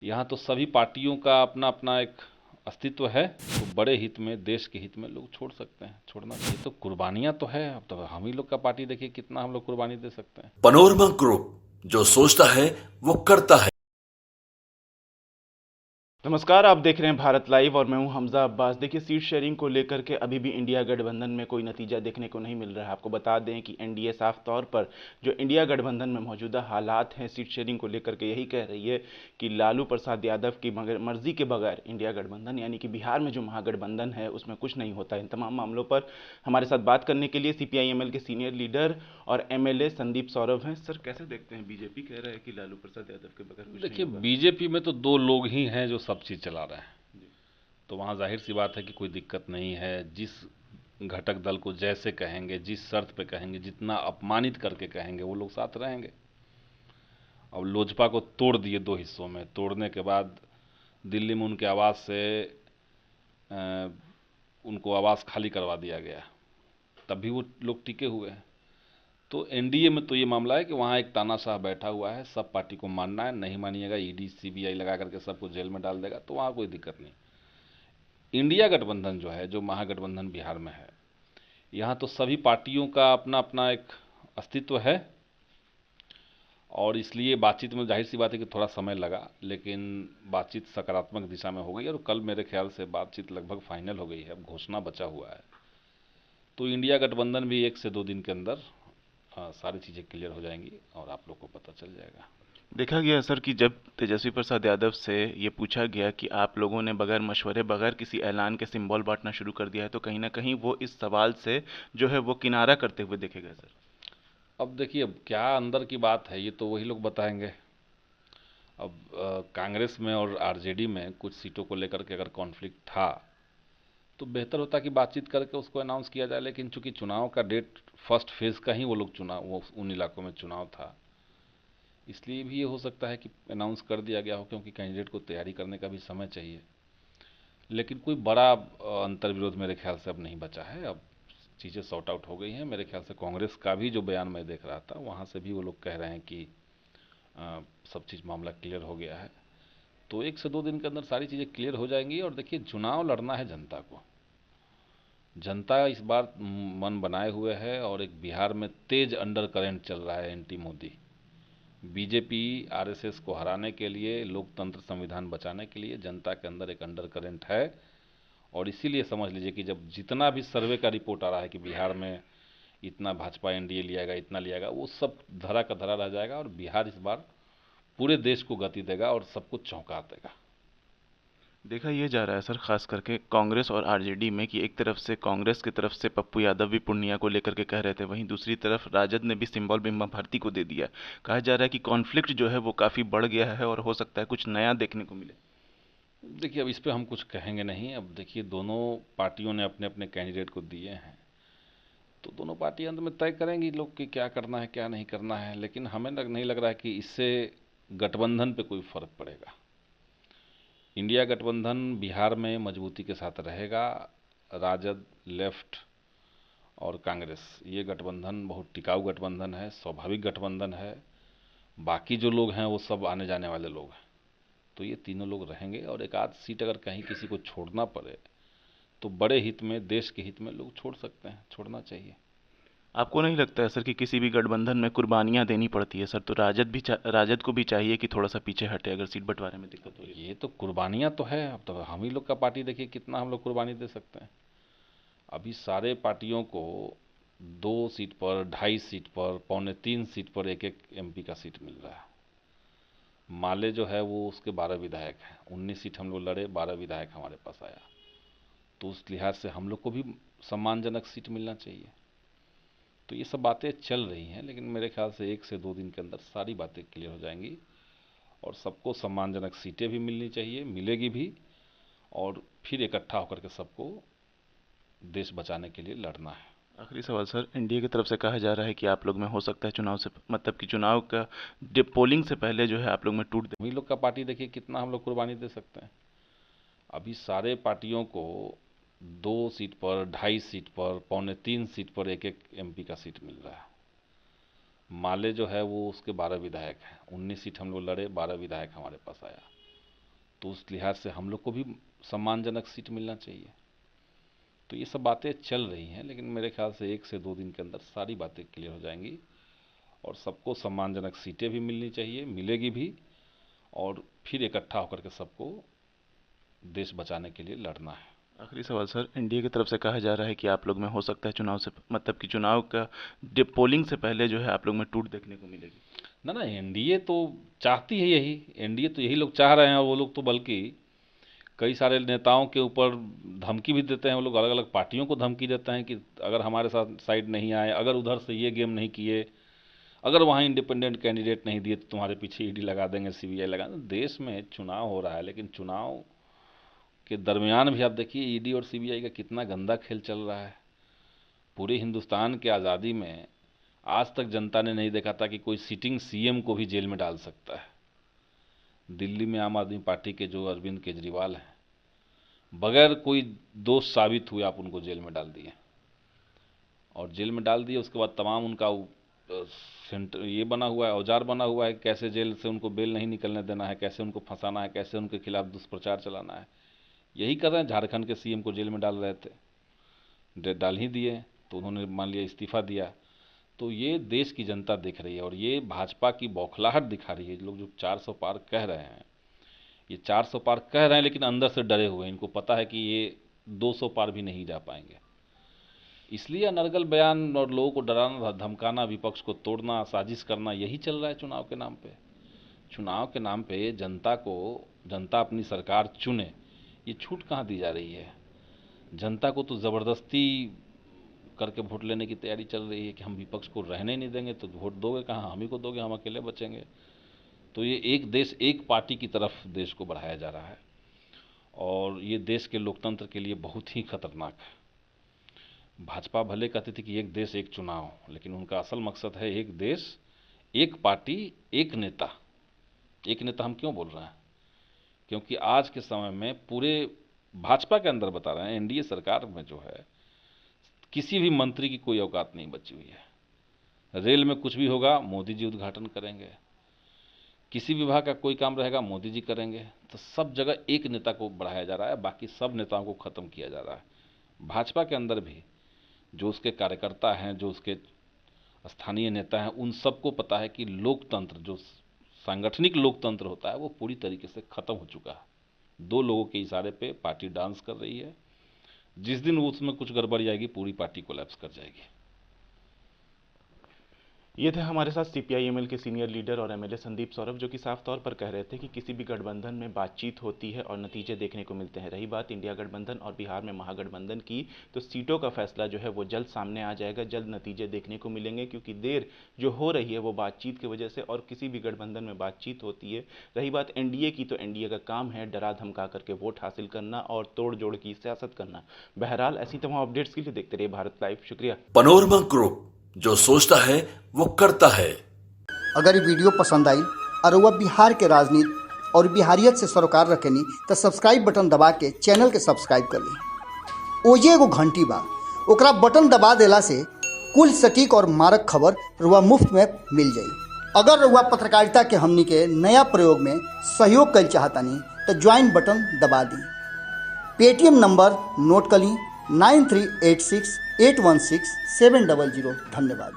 यहाँ तो सभी पार्टियों का अपना अपना एक अस्तित्व है, तो बड़े हित में, देश के हित में लोग छोड़ सकते हैं, छोड़ना चाहिए। तो कुर्बानियाँ तो है। अब तो हम ही लोग का पार्टी देखिए कितना हम लोग कुर्बानी दे सकते हैं। पनोरमा ग्रुप, जो सोचता है वो करता है। नमस्कार, आप देख रहे हैं भारत लाइव और मैं हूं हमजा अब्बास। देखिए, सीट शेयरिंग को लेकर के अभी भी इंडिया गठबंधन में कोई नतीजा देखने को नहीं मिल रहा है। आपको बता दें कि एनडीए साफ तौर पर जो इंडिया गठबंधन में मौजूदा हालात हैं सीट शेयरिंग को लेकर के यही कह रही है कि लालू प्रसाद यादव की मर्जी के बगैर इंडिया गठबंधन यानी कि बिहार में जो महागठबंधन है उसमें कुछ नहीं होता। इन तमाम मामलों पर हमारे साथ बात करने के लिए सीपीआई-एमएल के सीनियर लीडर और एमएलए संदीप सौरभ हैं। सर, कैसे देखते हैं? बीजेपी कह रहा है कि लालू प्रसाद यादव के बगैर कुछ नहीं देखिए, होगा। बीजेपी में तो दो लोग ही हैं जो सब चीज़ चला रहे हैं, तो वहाँ जाहिर सी बात है कि कोई दिक्कत नहीं है। जिस घटक दल को जैसे कहेंगे, जिस शर्त पे कहेंगे, जितना अपमानित करके कहेंगे, वो लोग साथ रहेंगे। अब लोजपा को तोड़ दिए दो हिस्सों में, तोड़ने के बाद दिल्ली में उनके आवास से अ, उनको आवास खाली करवा दिया गया, तब भी वो लोग टिके हुए हैं। तो एनडीए में तो ये मामला है कि वहाँ एक तानाशाह बैठा हुआ है, सब पार्टी को मानना है, नहीं मानिएगा ईडी सीबीआई लगा करके सबको जेल में डाल देगा, तो वहाँ कोई दिक्कत नहीं। इंडिया गठबंधन जो है, जो महागठबंधन बिहार में है, यहाँ तो सभी पार्टियों का अपना अपना एक अस्तित्व है, और इसलिए बातचीत में जाहिर सी बात है कि थोड़ा समय लगा, लेकिन बातचीत सकारात्मक दिशा में हो गई और कल मेरे ख्याल से बातचीत लगभग फाइनल हो गई है। अब घोषणा बचा हुआ है, तो इंडिया गठबंधन भी 1 से 2 दिन के अंदर सारी चीज़ें क्लियर हो जाएंगी और आप लोग को पता चल जाएगा। देखा गया सर कि जब तेजस्वी प्रसाद यादव से ये पूछा गया कि आप लोगों ने बगैर मशवरे, बगैर किसी ऐलान के सिंबल बांटना शुरू कर दिया है, तो कहीं ना कहीं वो इस सवाल से जो है वो किनारा करते हुए देखे गए सर। अब देखिए, अब क्या अंदर की बात है ये तो वही लोग बताएंगे। अब कांग्रेस में और आरजेडी में कुछ सीटों को लेकर के अगर कॉन्फ्लिक्ट था तो बेहतर होता कि बातचीत करके उसको अनाउंस किया जाए, लेकिन चूंकि चुनाव का डेट फर्स्ट फेज का ही वो लोग चुनाव, वो उन इलाकों में चुनाव था, इसलिए भी ये हो सकता है कि अनाउंस कर दिया गया हो, क्योंकि कैंडिडेट को तैयारी करने का भी समय चाहिए। लेकिन कोई बड़ा अंतर विरोध मेरे ख्याल से अब नहीं बचा है। अब चीज़ें सॉर्ट आउट हो गई हैं। मेरे ख्याल से कांग्रेस का भी जो बयान मैं देख रहा था, वहाँ से भी वो लोग कह रहे हैं कि सब चीज़ मामला क्लियर हो गया है। तो 1 से 2 दिन के अंदर सारी चीज़ें क्लियर हो जाएंगी। और देखिए, चुनाव लड़ना है जनता को, जनता इस बार मन बनाए हुए है, और एक बिहार में तेज अंडर करंट चल रहा है एंटी मोदी। बीजेपी आरएसएस को हराने के लिए, लोकतंत्र संविधान बचाने के लिए जनता के अंदर एक अंडर करंट है। और इसीलिए समझ लीजिए कि जब जितना भी सर्वे का रिपोर्ट आ रहा है कि बिहार में इतना भाजपा एनडीए लियाएगा, इतना लियाएगा, वो सब धरा का धरा रह जाएगा, और बिहार इस बार पूरे देश को गति देगा और सबको चौंका देगा। देखा ये जा रहा है सर, खास करके कांग्रेस और आरजेडी में, कि एक तरफ से कांग्रेस की तरफ से पप्पू यादव भी पूर्णिया को लेकर के कह रहे थे, वहीं दूसरी तरफ राजद ने भी सिंबल बिम्बा भारती को दे दिया। कहा जा रहा है कि कॉन्फ्लिक्ट जो है वो काफी बढ़ गया है और हो सकता है कुछ नया देखने को मिले। देखिए, अब इस पे हम कुछ कहेंगे नहीं। अब देखिए, दोनों पार्टियों ने अपने अपने कैंडिडेट को दिए हैं, तो दोनों पार्टी अंत में तय करेंगी लोग कि क्या करना है क्या नहीं करना है। लेकिन हमें नहीं लग रहा है कि इससे गठबंधन पे कोई फर्क पड़ेगा। इंडिया गठबंधन बिहार में मजबूती के साथ रहेगा। राजद, लेफ्ट और कांग्रेस, ये गठबंधन बहुत टिकाऊ गठबंधन है, स्वाभाविक गठबंधन है। बाकी जो लोग हैं वो सब आने जाने वाले लोग हैं, तो ये तीनों लोग रहेंगे। और एक आध सीट अगर कहीं किसी को छोड़ना पड़े तो बड़े हित में, देश के हित में लोग छोड़ सकते हैं, छोड़ना चाहिए। आपको नहीं लगता है सर कि किसी भी गठबंधन में कुर्बानियां देनी पड़ती है सर? तो राजद को भी चाहिए कि थोड़ा सा पीछे हटे अगर सीट बंटवारे में दिक्कत हो रही है। ये तो कुर्बानियाँ तो है। अब तो हम ही लोग का पार्टी देखिए कितना हम लोग कुर्बानी दे सकते हैं। अभी सारे पार्टियों को 2 सीट पर, 2.5 सीट पर, 2.25 सीट पर एक एक एमपी का सीट मिल रहा है। माले जो है वो उसके 12 विधायक हैं, 19 सीट हम लोग लड़े, 12 विधायक हमारे पास आया। तो उस लिहाज से हम लोग को भी सम्मानजनक सीट मिलना चाहिए। तो ये सब बातें चल रही हैं, लेकिन मेरे ख्याल से 1 से 2 दिन के अंदर सारी बातें क्लियर हो जाएंगी, और सबको सम्मानजनक सीटें भी मिलनी चाहिए, मिलेगी भी। और फिर इकट्ठा होकर के सबको देश बचाने के लिए लड़ना है। आखिरी सवाल सर, एनडीए की तरफ से कहा जा रहा है कि आप लोग में हो सकता है चुनाव से, मतलब कि चुनाव का पोलिंग से पहले जो है आप लोग में टूट दे। हम ही लोग का पार्टी देखिए कितना हम लोग कुर्बानी दे सकते हैं। अभी सारे पार्टियों को 2 सीट पर, 2.5 सीट पर, 2.25 सीट पर एक एक एमपी का सीट मिल रहा है। माले जो है वो उसके 12 विधायक हैं, 19 सीट हम लोग लड़े, 12 विधायक हमारे पास आया। तो उस लिहाज से हम लोग को भी सम्मानजनक सीट मिलना चाहिए। तो ये सब बातें चल रही हैं, लेकिन मेरे ख्याल से 1 से 2 दिन के अंदर सारी बातें क्लियर हो जाएंगी और सबको सम्मानजनक सीटें भी मिलनी चाहिए, मिलेगी भी, और फिर इकट्ठा होकर के सबको देश बचाने के लिए लड़ना है। आखिरी सवाल सर, एनडीए की तरफ से कहा जा रहा है कि आप लोग में हो सकता है चुनाव से, मतलब कि चुनाव का पोलिंग से पहले जो है आप लोग में टूट देखने को मिलेगी। ना ना, एनडीए तो चाहती है यही, एनडीए तो यही लोग चाह रहे हैं, और वो लोग तो बल्कि कई सारे नेताओं के ऊपर धमकी भी देते हैं। वो लोग अलग अलग पार्टियों को धमकी देते हैं कि अगर हमारे साथ साइड नहीं आए, अगर उधर से ये गेम नहीं किए, अगर वहाँ इंडिपेंडेंट कैंडिडेट नहीं दिए तो तुम्हारे पीछे ईडी लगा देंगे, सीबीआई लगा देंगे। देश में चुनाव हो रहा है, लेकिन चुनाव के दरमियान भी आप देखिए ईडी और सीबीआई का कितना गंदा खेल चल रहा है। पूरे हिंदुस्तान के आज़ादी में आज तक जनता ने नहीं देखा था कि कोई सिटिंग सीएम को भी जेल में डाल सकता है। दिल्ली में आम आदमी पार्टी के जो अरविंद केजरीवाल हैं, बगैर कोई दोष साबित हुए आप उनको जेल में डाल दिए, और जेल में डाल दिए उसके बाद तमाम उनका सेंटर ये बना हुआ है, औजार बना हुआ है, कैसे जेल से उनको बेल नहीं निकलने देना है, कैसे उनको फंसाना है, कैसे उनके खिलाफ दुष्प्रचार चलाना है। यही कर रहे हैं। झारखंड के सीएम को जेल में डाल रहे थे, डाल ही दिए, तो उन्होंने मान लिया इस्तीफा दिया। तो ये देश की जनता देख रही है, और ये भाजपा की बौखलाहट दिखा रही है। लोग जो 400 पार कह रहे हैं, ये 400 पार कह रहे हैं, लेकिन अंदर से डरे हुए हैं। इनको पता है कि ये 200 पार भी नहीं जा पाएंगे। इसलिए अनर्गल बयान और लोगों को डराना, धमकाना, विपक्ष को तोड़ना, साजिश करना, यही चल रहा है चुनाव के नाम पे। चुनाव के नाम पे जनता अपनी सरकार चुने, ये छूट कहाँ दी जा रही है। जनता को तो ज़बरदस्ती करके वोट लेने की तैयारी चल रही है कि हम विपक्ष को रहने नहीं देंगे, तो वोट दोगे कहाँ, हम ही को दोगे, हम अकेले बचेंगे। तो ये एक देश एक पार्टी की तरफ देश को बढ़ाया जा रहा है, और ये देश के लोकतंत्र के लिए बहुत ही खतरनाक है। भाजपा भले कहती थी कि एक देश एक चुनाव, लेकिन उनका असल मकसद है एक देश एक पार्टी एक नेता। एक नेता हम क्यों बोल रहे हैं? क्योंकि आज के समय में पूरे भाजपा के अंदर बता रहे हैं, एनडीए सरकार में जो है किसी भी मंत्री की कोई औकात नहीं बची हुई है। रेल में कुछ भी होगा मोदी जी उद्घाटन करेंगे, किसी विभाग का कोई काम रहेगा मोदी जी करेंगे। तो सब जगह एक नेता को बढ़ाया जा रहा है, बाकी सब नेताओं को ख़त्म किया जा रहा है। भाजपा के अंदर भी जो उसके कार्यकर्ता हैं, जो उसके स्थानीय नेता हैं, उन सबको पता है कि लोकतंत्र, जो सांगठनिक लोकतंत्र होता है, वो पूरी तरीके से ख़त्म हो चुका है। 2 लोगों के इशारे पे पार्टी डांस कर रही है। जिस दिन उसमें कुछ गड़बड़ी आएगी, पूरी पार्टी कोलैप्स कर जाएगी। ये थे हमारे साथ सीपीआई-एमएल के सीनियर लीडर और एमएलए संदीप सौरभ, जो कि साफ तौर पर कह रहे थे कि किसी भी गठबंधन में बातचीत होती है और नतीजे देखने को मिलते हैं। रही बात इंडिया गठबंधन और बिहार में महागठबंधन की, तो सीटों का फैसला जो है वो जल्द सामने आ जाएगा, जल्द नतीजे देखने को मिलेंगे, क्योंकि देर जो हो रही है वो बातचीत की वजह से, और किसी भी गठबंधन में बातचीत होती है। रही बात एनडीए की, तो एनडीए का काम है डरा धमका करके वोट हासिल करना और तोड़ जोड़ की सियासत करना। बहरहाल ऐसी तमाम अपडेट्स के लिए देखते रहिए भारत लाइव। शुक्रिया। पनोरमा ग्रुप, जो सोचता है वो करता है। अगर ये वीडियो पसंद आई और वह बिहार के राजनीति और बिहारियत से सरोकार रखेनी, तो सब्सक्राइब बटन दबा के चैनल के सब्सक्राइब कर ली। ओजे एगो घंटी बा, ओकरा बटन दबा देला से कुल सटीक और मारक खबर रुआ मुफ्त में मिल जाई। अगर रुआ पत्रकारिता के हमनी के नया प्रयोग में सहयोग कर चाहतानी, तो ज्वाइन बटन दबा दी। पेटीएम नंबर नोट कर ली 9386816700। धन्यवाद।